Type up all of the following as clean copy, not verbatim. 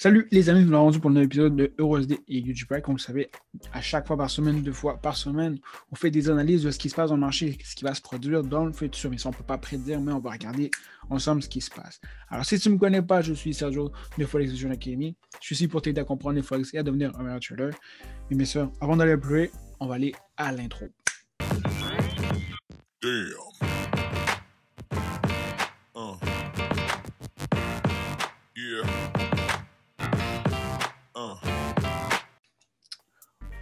Salut les amis, nous sommes rendus pour un nouvel épisode de EuroSD et UGPI. Comme vous le savez, à chaque fois par semaine, 2 fois par semaine, on fait des analyses de ce qui se passe dans le marché, ce qui va se produire dans le futur. Mais ça, on ne peut pas prédire, mais on va regarder ensemble ce qui se passe. Alors, si tu ne me connais pas, je suis Sergio de Forex Vision Academy. Je suis ici pour t'aider à comprendre les Forex et à devenir un meilleur trader. Mais bien sûr, avant d'aller plus loin, on va aller à l'intro. Damn.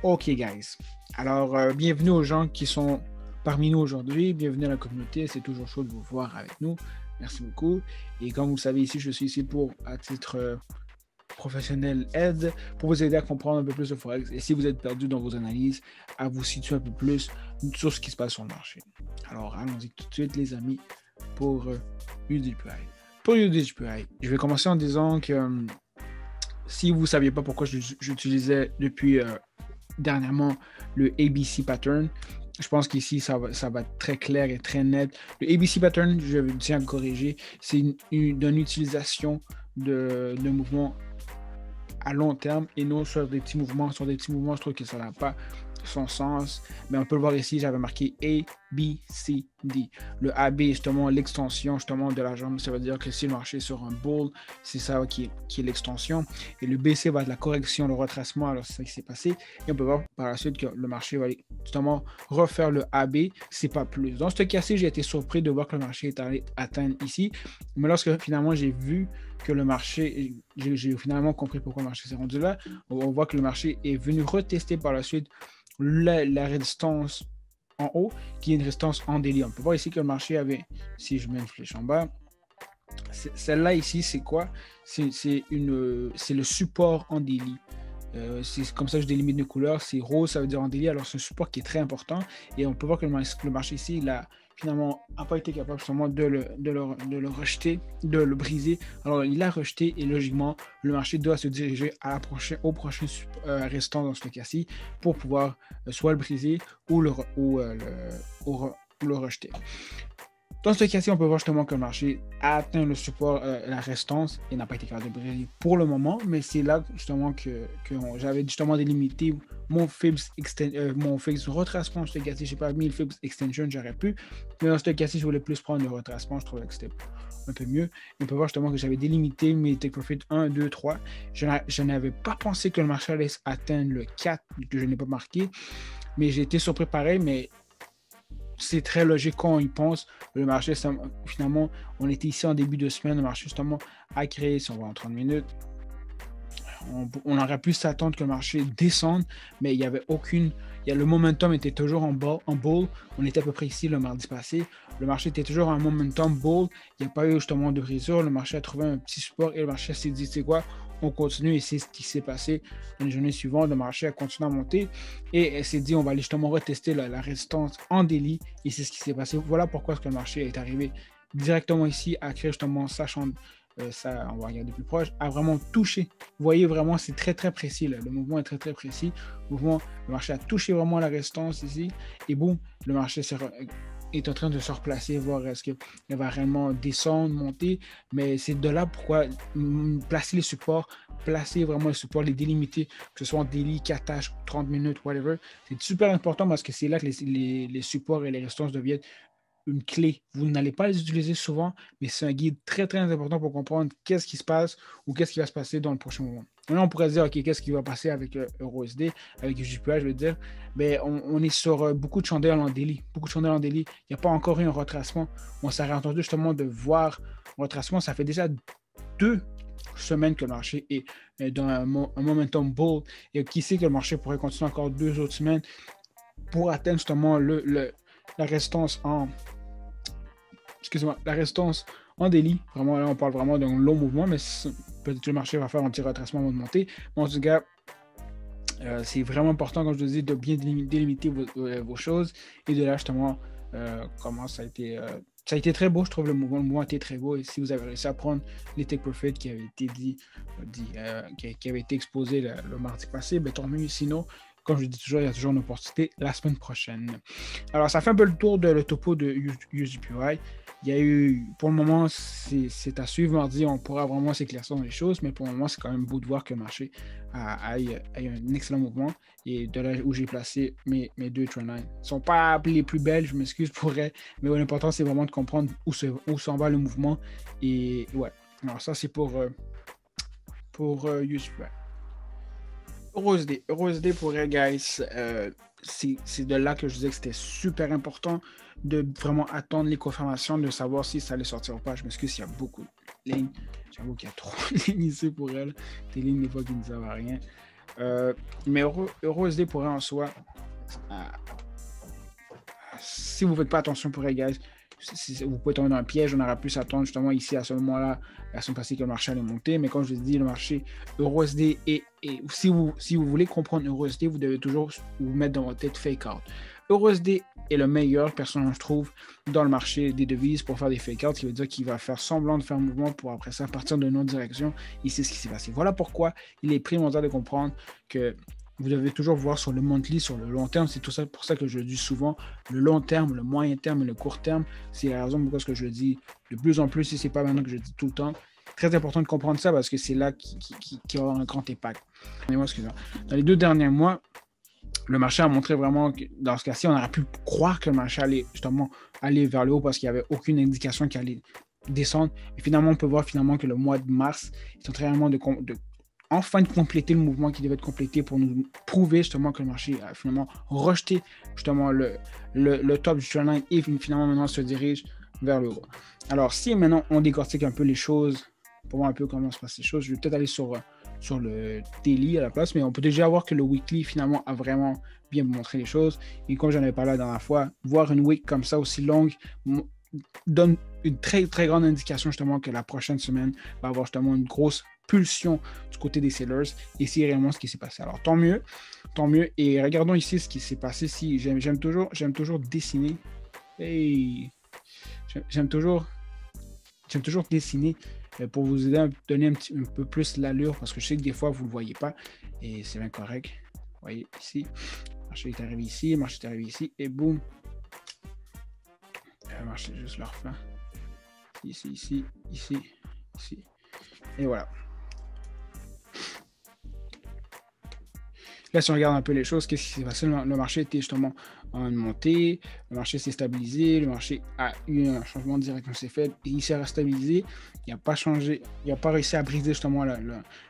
Ok, guys. Alors, bienvenue aux gens qui sont parmi nous aujourd'hui. Bienvenue à la communauté. C'est toujours chaud de vous voir avec nous. Merci beaucoup. Et comme vous le savez ici, je suis ici à titre professionnel aide, pour vous aider à comprendre un peu plus le Forex. Et si vous êtes perdu dans vos analyses, à vous situer un peu plus sur ce qui se passe sur le marché. Alors, allons-y tout de suite, les amis, pour UGPI. Pour UGPI, je vais commencer en disant que si vous ne saviez pas pourquoi j'utilisais depuis dernièrement le ABC pattern, je pense qu'ici ça va être très clair et très net. Le ABC pattern, je tiens à le corriger, c'est une utilisation de mouvements à long terme et non sur des petits mouvements. Sur des petits mouvements, je trouve que ça n'a pas son sens, mais on peut le voir ici, j'avais marqué A, B, C, D. Le AB, justement, l'extension justement de la jambe, ça veut dire que si le marché est sur un bull, c'est ça qui est l'extension. Et le BC va être la correction, le retracement, alors c'est ça qui s'est passé. Et on peut voir par la suite que le marché va justement refaire le AB, c'est pas plus. Dans ce cas-ci, j'ai été surpris de voir que le marché est allé atteindre ici, mais lorsque finalement j'ai vu que le marché, j'ai finalement compris pourquoi le marché s'est rendu là, on voit que le marché est venu retester par la suite la résistance en haut, qui est une résistance en daily. On peut voir ici que le marché avait, si je mets une flèche en bas, celle-là ici, c'est quoi? C'est le support en daily. C'est comme ça que je délimite mes couleurs. C'est rose, ça veut dire en daily. Alors, c'est un support qui est très important. Et on peut voir que le marché ici, il a finalement pas été capable justement de le rejeter, de le briser. Alors, il a rejeté et logiquement, le marché doit se diriger au prochain restant dans ce cas-ci pour pouvoir soit le briser ou le rejeter. Dans ce cas-ci, on peut voir justement que le marché a atteint le support, la résistance et n'a pas été capable de briser pour le moment, mais c'est là justement que j'avais justement délimité mon Fibs retracement. Dans ce cas-ci, je n'ai pas mis le Fibs extension, j'aurais pu, mais dans ce cas-ci, je voulais plus prendre le retracement, je trouvais que c'était un peu mieux. Et on peut voir justement que j'avais délimité mes take profit 1, 2, 3. Je n'avais pas pensé que le marché allait atteindre le 4, que je n'ai pas marqué, mais j'ai été surpris pareil, mais c'est très logique quand on y pense. Le marché, finalement, on était ici en début de semaine, le marché justement a créé, si on va en 30 minutes, on aurait pu s'attendre que le marché descende, mais il y avait le momentum était toujours en bull. On était à peu près ici le mardi passé. Le marché était toujours en momentum bull. Il n'y a pas eu justement de brisure. Le marché a trouvé un petit support et le marché s'est dit, c'est quoi? On continue et c'est ce qui s'est passé. Une journée suivante, le marché a continué à monter et s'est dit, on va aller justement retester la résistance en daily et c'est ce qui s'est passé. Voilà pourquoi est-ce que le marché est arrivé directement ici à créer justement sa chambre. Ça, on va regarder plus proche, a vraiment touché. Vous voyez vraiment, c'est très très précis là. Le mouvement est très très précis. Le marché a touché vraiment la résistance ici. Et boum, le marché est en train de se replacer, voir est-ce qu'il va réellement descendre, monter. Mais c'est de là pourquoi placer les supports, placer vraiment les supports, les délimiter, que ce soit en daily, 4H, 30 minutes, whatever. C'est super important parce que c'est là que les supports et les résistances deviennent une clé. Vous n'allez pas les utiliser souvent, mais c'est un guide très, très important pour comprendre qu'est-ce qui se passe ou qu'est-ce qui va se passer dans le prochain moment. Maintenant, on pourrait se dire, OK, qu'est-ce qui va passer avec EuroSD, avec UGPI, je veux dire, mais on est sur beaucoup de chandelles en daily. Beaucoup de chandelles en daily. Il n'y a pas encore eu un retracement. On s'est entendu justement de voir un retracement. Ça fait déjà 2 semaines que le marché est dans un momentum bull. Et qui sait que le marché pourrait continuer encore 2 autres semaines pour atteindre justement la résistance la résistance en daily. Vraiment, là, on parle vraiment d'un long mouvement, mais peut-être que le marché va faire un petit retracement avant de monter. Mais en tout cas, c'est vraiment important, comme je vous dis, de bien délimiter vos choses et de là, justement, comment ça a été... ça a été très beau, je trouve, le mouvement était très beau. Et si vous avez réussi à prendre les take profit qui avaient été qui avaient été exposés le mardi passé, ben, tant mieux. Sinon, comme je dis toujours, il y a toujours une opportunité la semaine prochaine. Alors, ça fait un peu le tour de le topo de USDPY. Il y a eu, pour le moment, c'est à suivre. Mardi, on pourra vraiment s'éclaircir dans les choses, mais pour le moment, c'est quand même beau de voir que le marché a eu un excellent mouvement. Et de là où j'ai placé mes deux trendlines. Ils ne sont pas les plus belles, je m'excuse pour elles, mais l'important, c'est vraiment de comprendre où s'en va le mouvement. Et ouais, alors ça, c'est pour USDPY. EURUSD pour elle, guys. C'est de là que je disais que c'était super important de vraiment attendre les confirmations, de savoir si ça allait sortir ou pas. Je m'excuse s'il y a beaucoup de lignes. J'avoue qu'il y a trop de lignes ici pour elle. Des lignes des fois qui ne servent à rien. Mais EURUSD pour elle en soi, si vous ne faites pas attention pour elle, guys, vous pouvez tomber dans un piège. On aura pu s'attendre justement ici à ce moment-là, la semaine passée, que le marché allait monter. Mais comme je vous ai dit, le marché EURUSD et si vous voulez comprendre EURUSD, vous devez toujours vous mettre dans votre tête fake out. EURUSD est le meilleur, personnellement, je trouve, dans le marché des devises pour faire des fake out, qui veut dire qu'il va faire semblant de faire un mouvement pour après ça partir d'une autre direction. Et c'est ce qui s'est passé. Voilà pourquoi il est primordial de comprendre que vous devez toujours voir sur le monthly, sur le long terme. C'est tout ça pour ça que je dis souvent le long terme, le moyen terme et le court terme. C'est la raison pourquoi je le dis de plus en plus, si ce n'est pas maintenant que je le dis tout le temps. Très important de comprendre ça parce que c'est là qui va avoir un grand impact. Excusez-moi. Dans les 2 derniers mois, le marché a montré vraiment que dans ce cas-ci, on aurait pu croire que le marché allait justement aller vers le haut parce qu'il n'y avait aucune indication qu'il allait descendre. Et finalement, on peut voir finalement que le mois de mars, ils sont très vraiment enfin de compléter le mouvement qui devait être complété pour nous prouver justement que le marché a finalement rejeté justement le top du trendline et finalement maintenant se dirige vers le haut. Alors si maintenant on décortique un peu les choses pour voir un peu comment se passent les choses, je vais peut-être aller sur le daily à la place, mais on peut déjà voir que le weekly finalement a vraiment bien montré les choses. Et comme j'en avais parlé la dernière fois, voir une week comme ça aussi longue donne une très très grande indication justement que la prochaine semaine va avoir justement une grosse pulsion du côté des sellers et c'est réellement ce qui s'est passé. Alors tant mieux. Et regardons ici ce qui s'est passé. Si j'aime toujours dessiner. Hey, j'aime toujours dessiner pour vous aider à donner un peu plus l'allure parce que je sais que des fois vous ne le voyez pas et c'est bien correct. Vous voyez ici, le marché est arrivé ici, le marché est arrivé ici et boum. Le marché est juste leur fin. Ici. Et voilà. Là, si on regarde un peu les choses, qu'est-ce qui s'est passé? Le marché était justement en montée, le marché s'est stabilisé, le marché a eu un changement de direction, s'est fait, et il s'est restabilisé, il n'a pas changé, il n'a pas réussi à briser justement la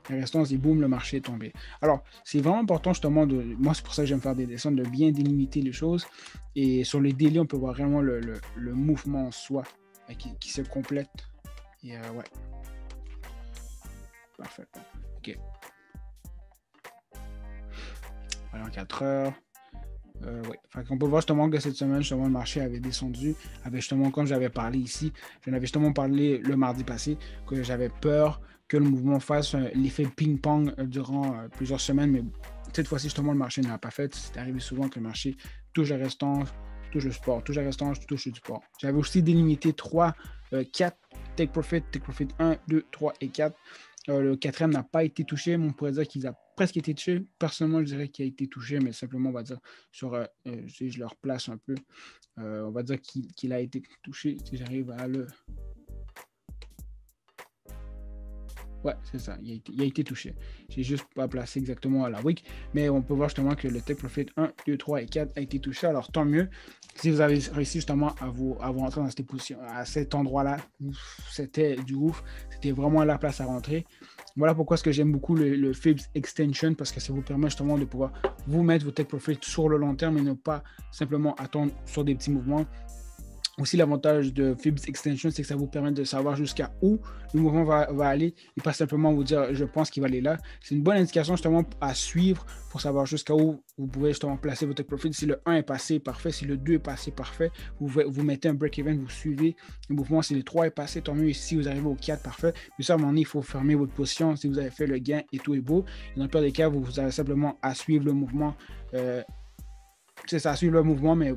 résistance et boum, le marché est tombé. Alors, c'est vraiment important justement moi c'est pour ça que j'aime faire des dessins, de bien délimiter les choses, et sur les délais, on peut voir vraiment le mouvement en soi qui se complète, et ouais. Parfait, ok. En 4 heures. Ouais. On peut voir justement que cette semaine, justement, le marché avait descendu. Avec justement, comme j'avais parlé ici, j'en avais justement parlé le mardi passé, que j'avais peur que le mouvement fasse l'effet ping-pong durant plusieurs semaines. Mais cette fois-ci, justement, le marché ne l'a pas fait. C'est arrivé souvent que le marché touche la restance, touche le support, touche la restance, touche le support. J'avais aussi délimité 4 take profit 1, 2, 3 et 4. Le 4e n'a pas été touché, mais on pourrait dire qu'il a presque été touché. Personnellement, je dirais qu'il a été touché, mais simplement, on va dire, si je le replace un peu, on va dire qu'il a été touché, si j'arrive à le... Ouais, c'est ça, il a été touché. J'ai juste pas placé exactement à la week, mais on peut voir justement que le take profit 1, 2, 3 et 4 a été touché, alors tant mieux. Si vous avez réussi justement à vous rentrer dans cette position, à cet endroit-là, c'était du ouf, c'était vraiment la place à rentrer. Voilà pourquoi est-ce que j'aime beaucoup le Fibs Extension, parce que ça vous permet justement de pouvoir vous mettre vos take profit sur le long terme et ne pas simplement attendre sur des petits mouvements. Aussi, l'avantage de Fibs Extension, c'est que ça vous permet de savoir jusqu'à où le mouvement va aller et pas simplement vous dire je pense qu'il va aller là. C'est une bonne indication justement à suivre pour savoir jusqu'à où vous pouvez justement placer votre take profit. Si le 1 est passé, parfait. Si le 2 est passé, parfait. Vous mettez un break-even, vous suivez le mouvement. Si le 3 est passé, tant mieux. Et si vous arrivez au 4, parfait. Mais ça, à un moment donné, il faut fermer votre position. Si vous avez fait le gain et tout est beau. Et dans le pire des cas, vous avez simplement à suivre le mouvement. C'est ça, à suivre le mouvement, mais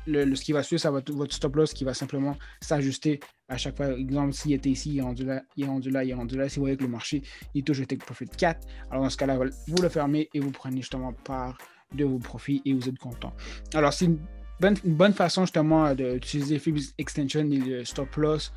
ce qui va suivre, ça va être votre stop loss qui va simplement s'ajuster à chaque fois. Exemple, s'il était ici, il est rendu là, il est rendu là, il est rendu là. Si vous voyez que le marché, il touche le take profit 4, alors dans ce cas-là, vous le fermez et vous prenez justement part de vos profits et vous êtes content. Alors, c'est une bonne façon justement d'utiliser Fibs Extension et le stop loss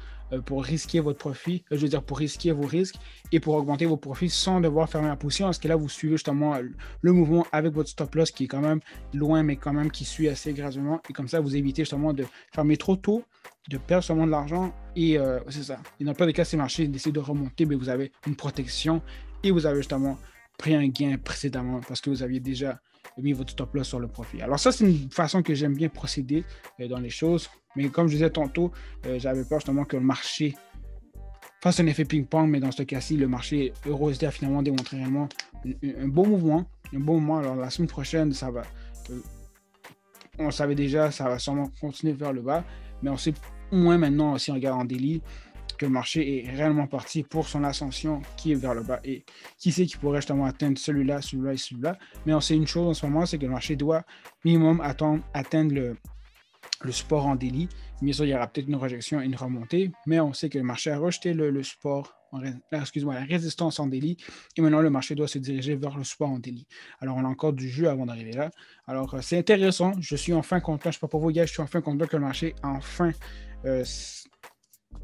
pour risquer votre profit, je veux dire pour risquer vos risques et pour augmenter vos profits sans devoir fermer la position, parce que là, vous suivez justement le mouvement avec votre stop loss qui est quand même loin, mais quand même qui suit assez graduellement. Et comme ça, vous évitez justement de fermer trop tôt, de perdre seulement de l'argent. Et c'est ça. Et dans pas de cas, si le marché décide de remonter, mais vous avez une protection et vous avez justement pris un gain précédemment parce que vous aviez déjà mis votre stop loss sur le profit. Alors ça, c'est une façon que j'aime bien procéder dans les choses. Mais comme je disais tantôt, j'avais peur justement que le marché fasse un effet ping-pong, mais dans ce cas-ci, le marché EURUSD a finalement démontré réellement un bon mouvement. Un bon moment. Alors la semaine prochaine, ça va. On savait déjà, ça va sûrement continuer vers le bas, mais on sait au moins maintenant, si on regarde en daily, que le marché est réellement parti pour son ascension qui est vers le bas. Et qui sait qui pourrait justement atteindre celui-là, celui-là et celui-là. Mais on sait une chose en ce moment, c'est que le marché doit minimum atteindre le support en daily. Bien sûr, il y aura peut-être une rejection et une remontée, mais on sait que le marché a rejeté le support, la résistance en daily, et maintenant le marché doit se diriger vers le support en daily. Alors, on a encore du jeu avant d'arriver là. Alors, c'est intéressant. Je suis enfin content. Je ne sais pas pour vous, gars, je suis enfin content que le marché enfin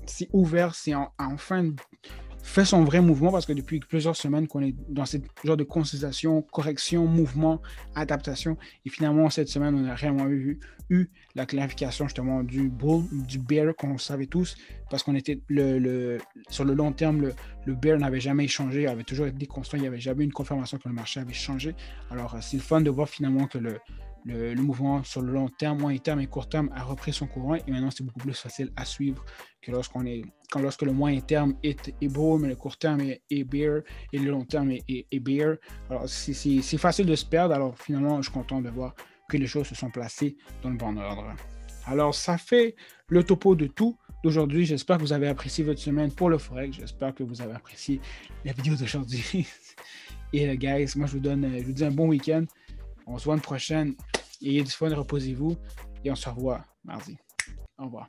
c'est ouvert, c'est enfin fait son vrai mouvement, parce que depuis plusieurs semaines qu'on est dans ce genre de consolidation, correction, mouvement, adaptation, et finalement cette semaine on a réellement eu la clarification justement du bull, du bear qu'on savait tous, parce qu'on était sur le long terme, le bear n'avait jamais changé, avait toujours été constant, il n'y avait jamais une confirmation que le marché avait changé. Alors c'est le fun de voir finalement que le mouvement sur le long terme, moyen terme et court terme a repris son courant, et maintenant c'est beaucoup plus facile à suivre que lorsque le moyen terme est bull, mais le court terme est bear et le long terme est bear. Alors c'est facile de se perdre. Alors finalement, je suis content de voir que les choses se sont placées dans le bon ordre. Alors ça fait le topo de tout d'aujourd'hui. J'espère que vous avez apprécié votre semaine pour le Forex. J'espère que vous avez apprécié la vidéo d'aujourd'hui. Et guys, moi je vous dis un bon week-end. On se voit une prochaine. Ayez du fun, reposez-vous. Et on se revoit mardi. Au revoir.